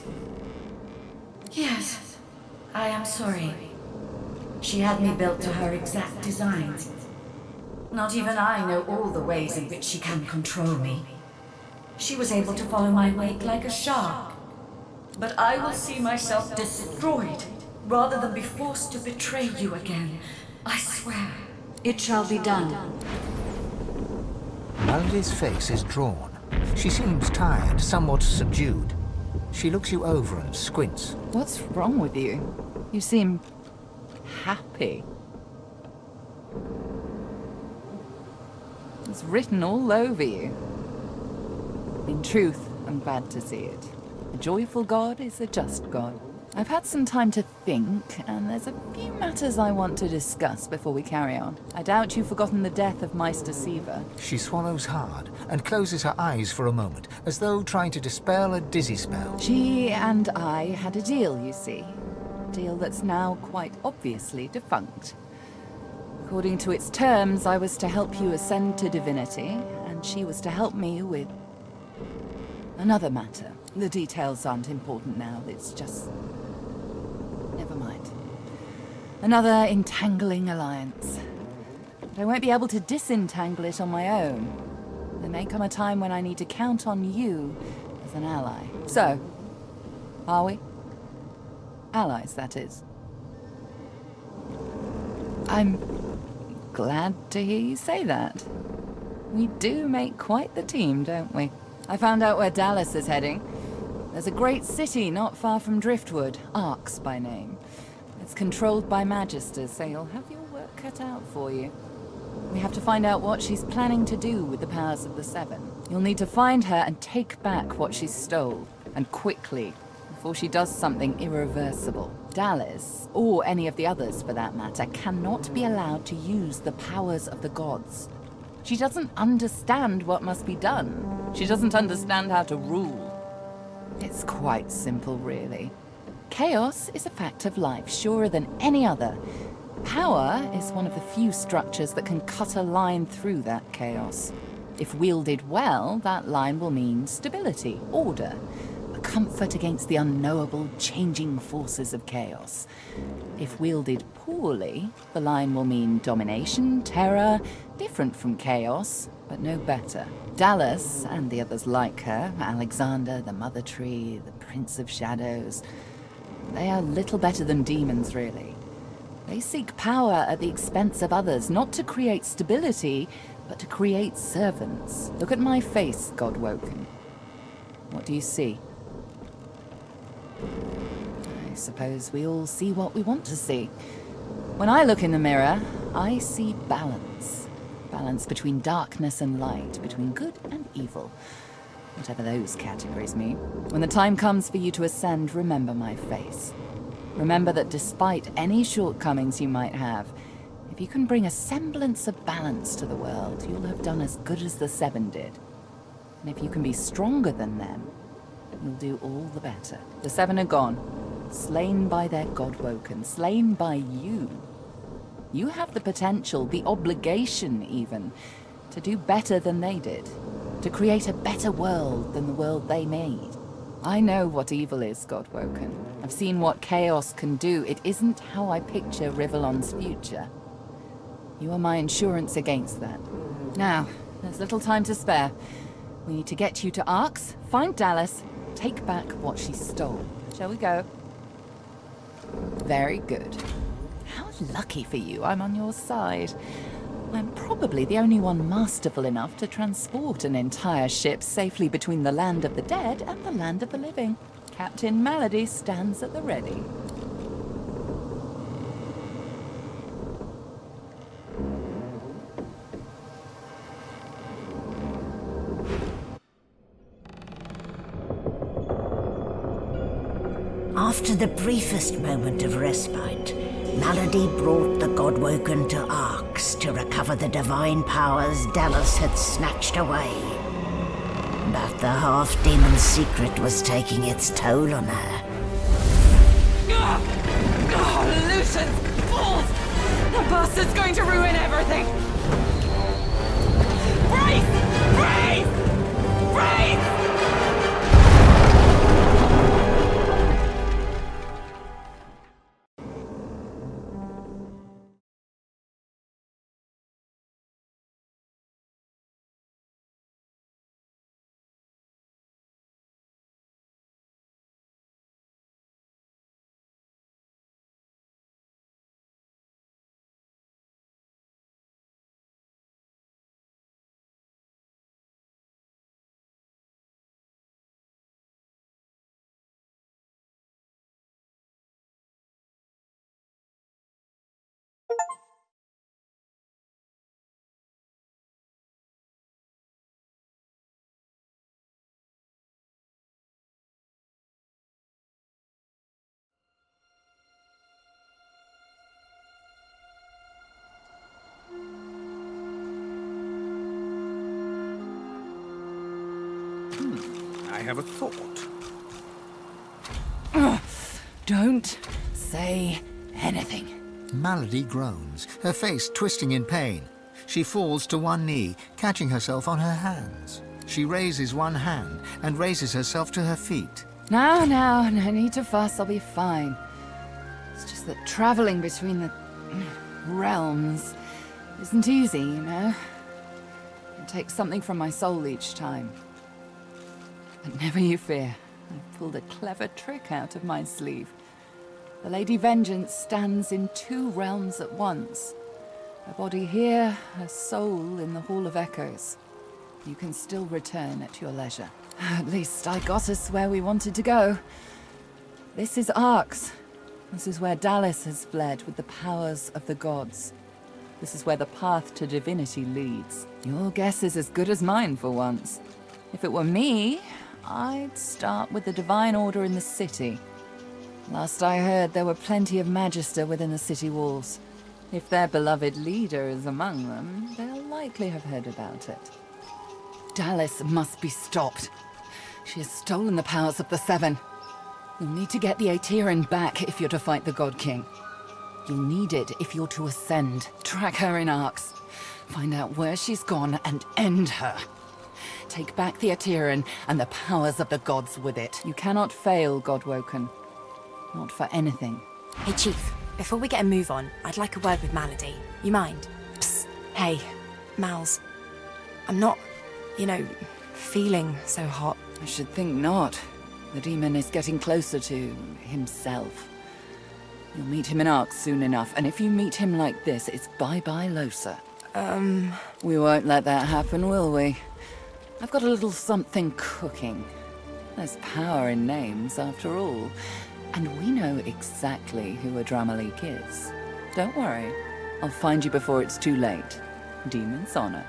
Yes, I am sorry. She had me built to her exact designs. Not even I know all the ways in which she can control me. She was able to follow my wake like a shark. But I will see myself destroyed rather than be forced to betray you again. I swear. It shall be done. Melody's face is drawn. She seems tired, somewhat subdued. She looks you over and squints. What's wrong with you? You seem happy. It's written all over you. In truth, I'm glad to see it. A joyful God is a just God. I've had some time to think, and there's a few matters I want to discuss before we carry on. I doubt you've forgotten the death of Meister Siva. She swallows hard and closes her eyes for a moment, as though trying to dispel a dizzy spell. She and I had a deal, you see. A deal that's now quite obviously defunct. According to its terms, I was to help you ascend to divinity, and she was to help me with another matter. The details aren't important now, it's just... never mind. Another entangling alliance. But I won't be able to disentangle it on my own. There may come a time when I need to count on you as an ally. So, are we? Allies, that is. I'm glad to hear you say that. We do make quite the team, don't we? I found out where Dallas is heading. There's a great city not far from Driftwood, Arx by name. It's controlled by Magisters, so you'll have your work cut out for you. We have to find out what she's planning to do with the powers of the Seven. You'll need to find her and take back what she stole, and quickly, before she does something irreversible. Dallas, or any of the others for that matter, cannot be allowed to use the powers of the gods. She doesn't understand what must be done. She doesn't understand how to rule. It's quite simple, really. Chaos is a fact of life, surer than any other. Power is one of the few structures that can cut a line through that chaos. If wielded well, that line will mean stability, order, a comfort against the unknowable, changing forces of chaos. If wielded poorly, the line will mean domination, terror, different from chaos, but no better. Dallas, and the others like her, Alexander, the Mother Tree, the Prince of Shadows, they are little better than demons, really. They seek power at the expense of others, not to create stability, but to create servants. Look at my face, Godwoken. What do you see? I suppose we all see what we want to see. When I look in the mirror, I see balance. Balance between darkness and light, between good and evil. Whatever those categories mean. When the time comes for you to ascend, remember my face. Remember that despite any shortcomings you might have, if you can bring a semblance of balance to the world, you'll have done as good as the Seven did. And if you can be stronger than them, you'll do all the better. The Seven are gone, slain by their Godwoken, slain by you. You have the potential, the obligation even, to do better than they did, to create a better world than the world they made. I know what evil is, Godwoken. I've seen what chaos can do. It isn't how I picture Rivellon's future. You are my insurance against that. Now, there's little time to spare. We need to get you to Arx, find Dallas, take back what she stole. Shall we go? Very good. How lucky for you I'm on your side. I'm probably the only one masterful enough to transport an entire ship safely between the land of the dead and the land of the living. Captain Malady stands at the ready. Our After the briefest moment of respite, Malady brought the Godwoken to Arx to recover the divine powers Dallas had snatched away. But the half-demon's secret was taking its toll on her. Lucian's fools! The bastard's going to ruin everything! Brace! Brace! Brace! I have a thought. Don't say anything. Malady groans, her face twisting in pain. She falls to one knee, catching herself on her hands. She raises one hand and raises herself to her feet. Now, no need to fuss, I'll be fine. It's just that traveling between the realms isn't easy, you know? It takes something from my soul each time. But never you fear, I've pulled a clever trick out of my sleeve. The Lady Vengeance stands in 2 realms at once. Her body here, her soul in the Hall of Echoes. You can still return at your leisure. At least I got us where we wanted to go. This is Arx. This is where Dallas has fled with the powers of the gods. This is where the path to divinity leads. Your guess is as good as mine for once. If it were me, I'd start with the Divine Order in the city. Last I heard, there were plenty of Magister within the city walls. If their beloved leader is among them, they'll likely have heard about it. Dallas must be stopped. She has stolen the powers of the Seven. You'll need to get the Aetherin back if you're to fight the God King. You'll need it if you're to ascend. Track her in Arx. Find out where she's gone and end her. Take back the Aetherin and the powers of the gods with it. You cannot fail, Godwoken. Not for anything. Hey, Chief. Before we get a move on, I'd like a word with Malady. You mind? Psst. Hey, Mals. I'm not, feeling so hot. I should think not. The demon is getting closer to himself. You'll meet him in Arx soon enough, and if you meet him like this, it's bye-bye Lohse. We won't let that happen, will we? I've got a little something cooking. There's power in names, after all. And we know exactly who Adramalik is. Don't worry. I'll find you before it's too late. Demon's honor.